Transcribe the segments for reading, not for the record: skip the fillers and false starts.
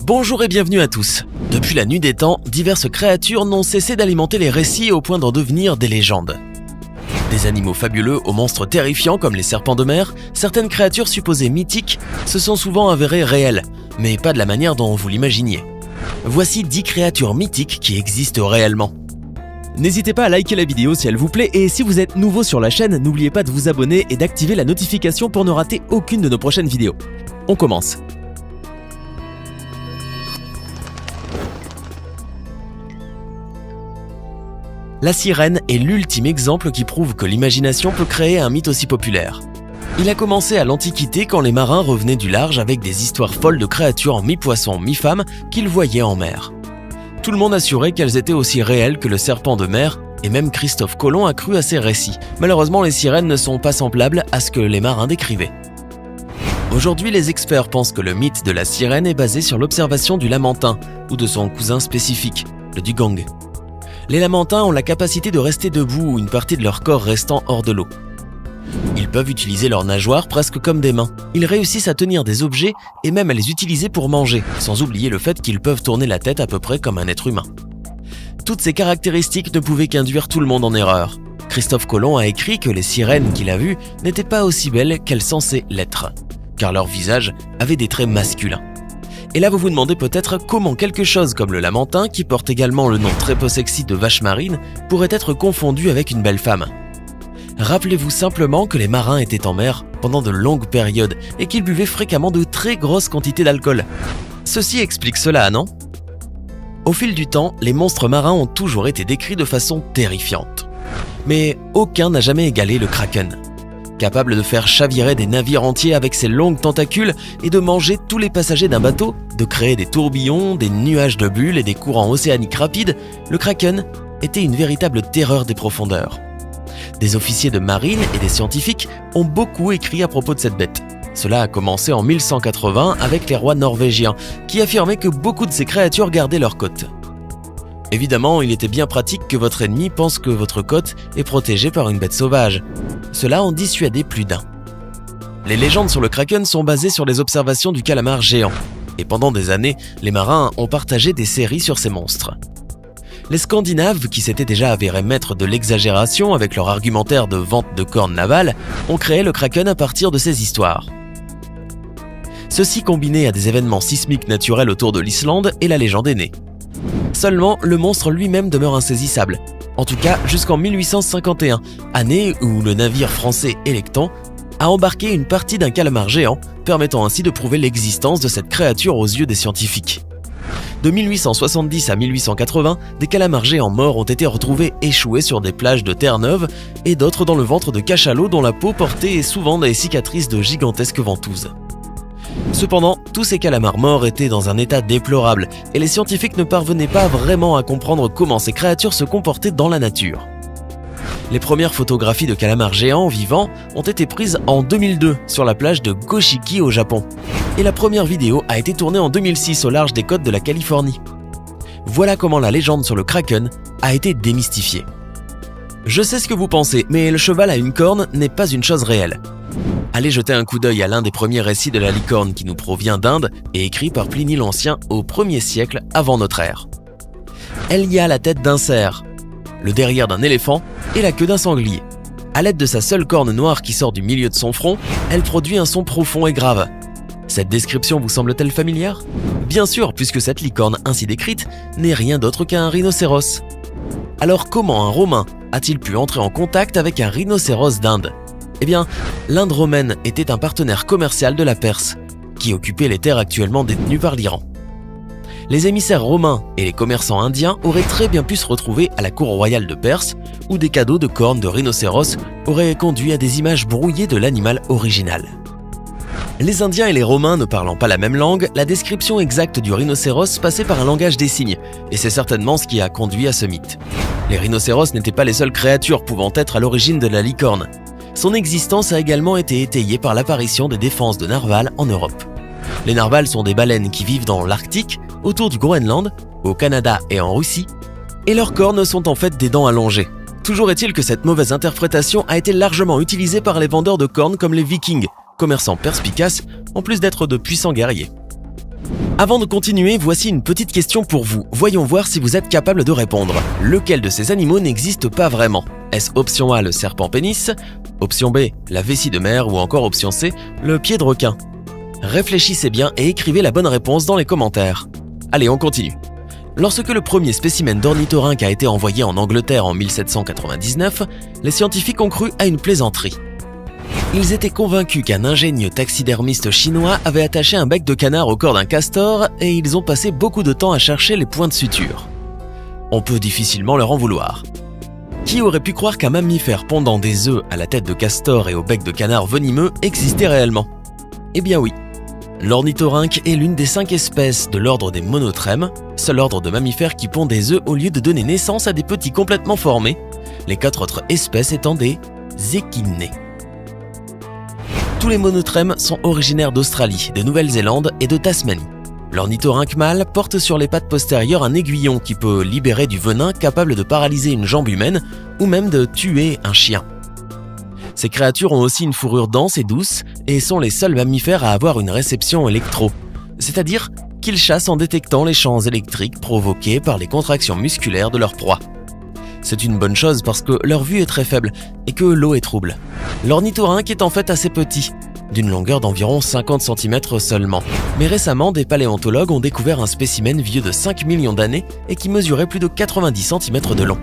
Bonjour et bienvenue à tous. Depuis la nuit des temps, diverses créatures n'ont cessé d'alimenter les récits au point d'en devenir des légendes. Des animaux fabuleux aux monstres terrifiants comme les serpents de mer, certaines créatures supposées mythiques se sont souvent avérées réelles, mais pas de la manière dont vous l'imaginiez. Voici 10 créatures mythiques qui existent réellement. N'hésitez pas à liker la vidéo si elle vous plaît et si vous êtes nouveau sur la chaîne, n'oubliez pas de vous abonner et d'activer la notification pour ne rater aucune de nos prochaines vidéos. On commence. La sirène est l'ultime exemple qui prouve que l'imagination peut créer un mythe aussi populaire. Il a commencé à l'Antiquité quand les marins revenaient du large avec des histoires folles de créatures mi-poisson, mi-femme qu'ils voyaient en mer. Tout le monde assurait qu'elles étaient aussi réelles que le serpent de mer et même Christophe Colomb a cru à ces récits. Malheureusement, les sirènes ne sont pas semblables à ce que les marins décrivaient. Aujourd'hui, les experts pensent que le mythe de la sirène est basé sur l'observation du lamentin ou de son cousin spécifique, le dugong. Les lamantins ont la capacité de rester debout, une partie de leur corps restant hors de l'eau. Ils peuvent utiliser leurs nageoires presque comme des mains. Ils réussissent à tenir des objets et même à les utiliser pour manger, sans oublier le fait qu'ils peuvent tourner la tête à peu près comme un être humain. Toutes ces caractéristiques ne pouvaient qu'induire tout le monde en erreur. Christophe Colomb a écrit que les sirènes qu'il a vues n'étaient pas aussi belles qu'elles pensaient l'être, car leur visage avait des traits masculins. Et là vous vous demandez peut-être comment quelque chose comme le lamentin, qui porte également le nom très peu sexy de vache marine, pourrait être confondu avec une belle femme. Rappelez-vous simplement que les marins étaient en mer pendant de longues périodes et qu'ils buvaient fréquemment de très grosses quantités d'alcool. Ceci explique cela, non ? Au fil du temps, les monstres marins ont toujours été décrits de façon terrifiante. Mais aucun n'a jamais égalé le kraken. Capable de faire chavirer des navires entiers avec ses longues tentacules et de manger tous les passagers d'un bateau, de créer des tourbillons, des nuages de bulles et des courants océaniques rapides, le kraken était une véritable terreur des profondeurs. Des officiers de marine et des scientifiques ont beaucoup écrit à propos de cette bête. Cela a commencé en 1180 avec les rois norvégiens, qui affirmaient que beaucoup de ces créatures gardaient leurs côtes. Évidemment, il était bien pratique que votre ennemi pense que votre côte est protégée par une bête sauvage. Cela en dissuadait plus d'un. Les légendes sur le kraken sont basées sur les observations du calamar géant. Et pendant des années, les marins ont partagé des séries sur ces monstres. Les Scandinaves, qui s'étaient déjà avérés maîtres de l'exagération avec leur argumentaire de vente de cornes navales, ont créé le kraken à partir de ces histoires. Ceci combiné à des événements sismiques naturels autour de l'Islande et la légende est née. Seulement, le monstre lui-même demeure insaisissable, en tout cas jusqu'en 1851, année où le navire français Électon a embarqué une partie d'un calamar géant, permettant ainsi de prouver l'existence de cette créature aux yeux des scientifiques. De 1870 à 1880, des calamars géants morts ont été retrouvés échoués sur des plages de Terre-Neuve et d'autres dans le ventre de cachalots dont la peau portait souvent des cicatrices de gigantesques ventouses. Cependant, tous ces calamars morts étaient dans un état déplorable et les scientifiques ne parvenaient pas vraiment à comprendre comment ces créatures se comportaient dans la nature. Les premières photographies de calamars géants vivants ont été prises en 2002 sur la plage de Goshiki au Japon. Et la première vidéo a été tournée en 2006 au large des côtes de la Californie. Voilà comment la légende sur le kraken a été démystifiée. Je sais ce que vous pensez, mais le cheval à une corne n'est pas une chose réelle. Allez jeter un coup d'œil à l'un des premiers récits de la licorne qui nous provient d'Inde et écrit par Pline l'Ancien au 1er siècle avant notre ère. Elle y a la tête d'un cerf, le derrière d'un éléphant et la queue d'un sanglier. À l'aide de sa seule corne noire qui sort du milieu de son front, elle produit un son profond et grave. Cette description vous semble-t-elle familière ? Bien sûr, puisque cette licorne ainsi décrite n'est rien d'autre qu'un rhinocéros. Alors comment un Romain a-t-il pu entrer en contact avec un rhinocéros d'Inde ? Eh bien, l'Inde romaine était un partenaire commercial de la Perse, qui occupait les terres actuellement détenues par l'Iran. Les émissaires romains et les commerçants indiens auraient très bien pu se retrouver à la cour royale de Perse, où des cadeaux de cornes de rhinocéros auraient conduit à des images brouillées de l'animal original. Les Indiens et les Romains ne parlant pas la même langue, la description exacte du rhinocéros passait par un langage des signes, et c'est certainement ce qui a conduit à ce mythe. Les rhinocéros n'étaient pas les seules créatures pouvant être à l'origine de la licorne. Son existence a également été étayée par l'apparition des défenses de narvals en Europe. Les narvals sont des baleines qui vivent dans l'Arctique, autour du Groenland, au Canada et en Russie, et leurs cornes sont en fait des dents allongées. Toujours est-il que cette mauvaise interprétation a été largement utilisée par les vendeurs de cornes comme les Vikings, commerçants perspicaces, en plus d'être de puissants guerriers. Avant de continuer, voici une petite question pour vous. Voyons voir si vous êtes capable de répondre. Lequel de ces animaux n'existe pas vraiment? Est-ce option A, le serpent pénis, option B, la vessie de mer ou encore option C, le pied de requin? Réfléchissez bien et écrivez la bonne réponse dans les commentaires. Allez, on continue. Lorsque le premier spécimen d'ornithorynque a été envoyé en Angleterre en 1799, les scientifiques ont cru à une plaisanterie. Ils étaient convaincus qu'un ingénieux taxidermiste chinois avait attaché un bec de canard au corps d'un castor et ils ont passé beaucoup de temps à chercher les points de suture. On peut difficilement leur en vouloir. Qui aurait pu croire qu'un mammifère pondant des œufs à la tête de castor et au bec de canard venimeux existait réellement? Eh bien oui. L'ornithorynque est l'une des 5 espèces de l'ordre des monotrèmes, seul ordre de mammifères qui pond des œufs au lieu de donner naissance à des petits complètement formés, les 4 autres espèces étant des échinés. Tous les monotrèmes sont originaires d'Australie, de Nouvelle-Zélande et de Tasmanie. L'ornithorynque mâle porte sur les pattes postérieures un aiguillon qui peut libérer du venin capable de paralyser une jambe humaine ou même de tuer un chien. Ces créatures ont aussi une fourrure dense et douce et sont les seuls mammifères à avoir une réception électro, c'est-à-dire qu'ils chassent en détectant les champs électriques provoqués par les contractions musculaires de leur proie. C'est une bonne chose parce que leur vue est très faible et que l'eau est trouble. L'ornithorynque est en fait assez petit, d'une longueur d'environ 50 cm seulement. Mais récemment, des paléontologues ont découvert un spécimen vieux de 5 millions d'années et qui mesurait plus de 90 cm de long.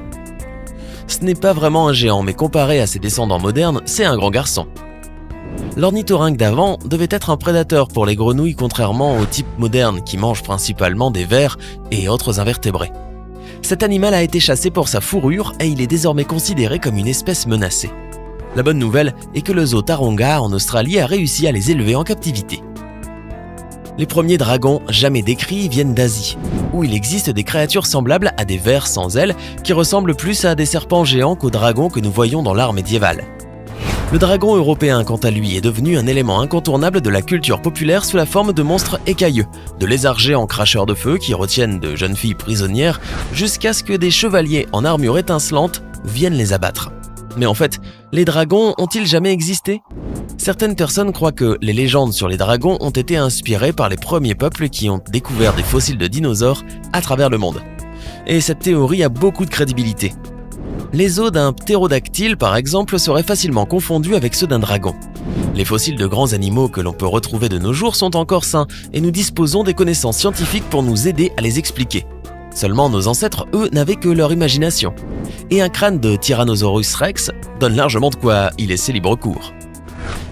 Ce n'est pas vraiment un géant, mais comparé à ses descendants modernes, c'est un grand garçon. L'ornithorynque d'avant devait être un prédateur pour les grenouilles contrairement au type moderne qui mange principalement des vers et autres invertébrés. Cet animal a été chassé pour sa fourrure et il est désormais considéré comme une espèce menacée. La bonne nouvelle est que le zoo Taronga en Australie a réussi à les élever en captivité. Les premiers dragons jamais décrits viennent d'Asie, où il existe des créatures semblables à des vers sans ailes qui ressemblent plus à des serpents géants qu'aux dragons que nous voyons dans l'art médiéval. Le dragon européen, quant à lui, est devenu un élément incontournable de la culture populaire sous la forme de monstres écailleux, de lézards géants cracheurs de feu qui retiennent de jeunes filles prisonnières, jusqu'à ce que des chevaliers en armure étincelante viennent les abattre. Mais en fait, les dragons ont-ils jamais existé? Certaines personnes croient que les légendes sur les dragons ont été inspirées par les premiers peuples qui ont découvert des fossiles de dinosaures à travers le monde. Et cette théorie a beaucoup de crédibilité. Les os d'un ptérodactyle, par exemple, seraient facilement confondus avec ceux d'un dragon. Les fossiles de grands animaux que l'on peut retrouver de nos jours sont encore sains et nous disposons des connaissances scientifiques pour nous aider à les expliquer. Seulement nos ancêtres, eux, n'avaient que leur imagination. Et un crâne de Tyrannosaurus rex donne largement de quoi y laisser libre cours.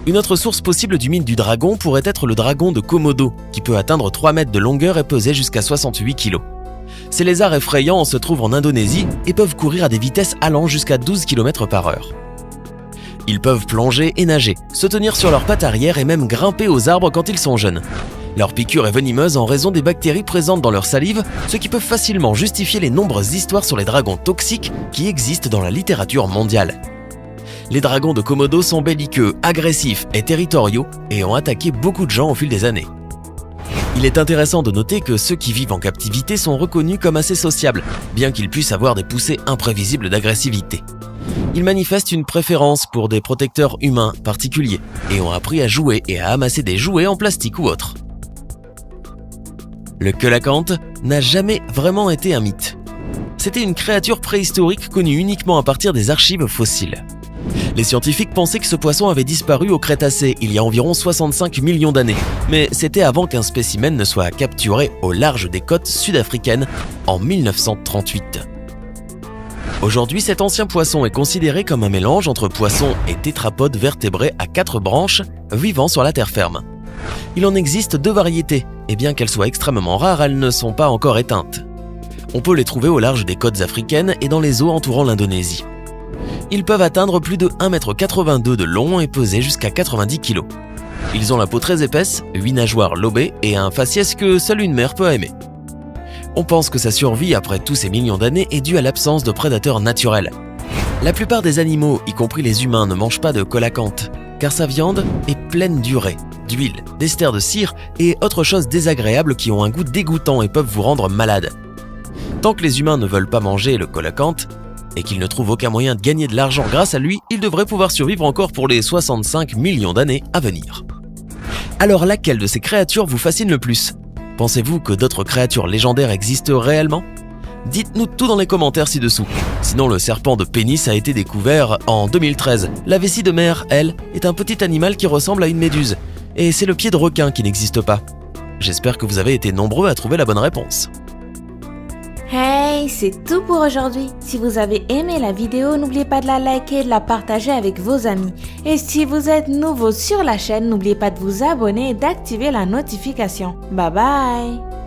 Une autre source possible du mythe du dragon pourrait être le dragon de Komodo, qui peut atteindre 3 mètres de longueur et peser jusqu'à 68 kg. Ces lézards effrayants se trouvent en Indonésie et peuvent courir à des vitesses allant jusqu'à 12 km/h. Ils peuvent plonger et nager, se tenir sur leurs pattes arrière et même grimper aux arbres quand ils sont jeunes. Leur piqûre est venimeuse en raison des bactéries présentes dans leur salive, ce qui peut facilement justifier les nombreuses histoires sur les dragons toxiques qui existent dans la littérature mondiale. Les dragons de Komodo sont belliqueux, agressifs et territoriaux et ont attaqué beaucoup de gens au fil des années. Il est intéressant de noter que ceux qui vivent en captivité sont reconnus comme assez sociables, bien qu'ils puissent avoir des poussées imprévisibles d'agressivité. Ils manifestent une préférence pour des protecteurs humains particuliers et ont appris à jouer et à amasser des jouets en plastique ou autre. Le coelacanthe n'a jamais vraiment été un mythe. C'était une créature préhistorique connue uniquement à partir des archives fossiles. Les scientifiques pensaient que ce poisson avait disparu au Crétacé il y a environ 65 millions d'années, mais c'était avant qu'un spécimen ne soit capturé au large des côtes sud-africaines en 1938. Aujourd'hui, cet ancien poisson est considéré comme un mélange entre poisson et tétrapode vertébré à 4 branches vivant sur la terre ferme. Il en existe 2 variétés, et bien qu'elles soient extrêmement rares, elles ne sont pas encore éteintes. On peut les trouver au large des côtes africaines et dans les eaux entourant l'Indonésie. Ils peuvent atteindre plus de 1,82 m de long et peser jusqu'à 90 kg. Ils ont la peau très épaisse, 8 nageoires lobées et un faciès que seule une mère peut aimer. On pense que sa survie après tous ces millions d'années est due à l'absence de prédateurs naturels. La plupart des animaux, y compris les humains, ne mangent pas de coelacanthe, car sa viande est pleine d'urée, d'huile, d'ester de cire et autres choses désagréables qui ont un goût dégoûtant et peuvent vous rendre malade. Tant que les humains ne veulent pas manger le coelacanthe, et qu'ils ne trouvent aucun moyen de gagner de l'argent grâce à lui, ils devraient pouvoir survivre encore pour les 65 millions d'années à venir. Alors laquelle de ces créatures vous fascine le plus ? Pensez-vous que d'autres créatures légendaires existent réellement? Dites-nous tout dans les commentaires ci-dessous. Sinon, le serpent de pénis a été découvert en 2013. La vessie de mer, elle, est un petit animal qui ressemble à une méduse. Et c'est le pied de requin qui n'existe pas. J'espère que vous avez été nombreux à trouver la bonne réponse. Hey, c'est tout pour aujourd'hui. Si vous avez aimé la vidéo, n'oubliez pas de la liker et de la partager avec vos amis. Et si vous êtes nouveau sur la chaîne, n'oubliez pas de vous abonner et d'activer la notification. Bye bye!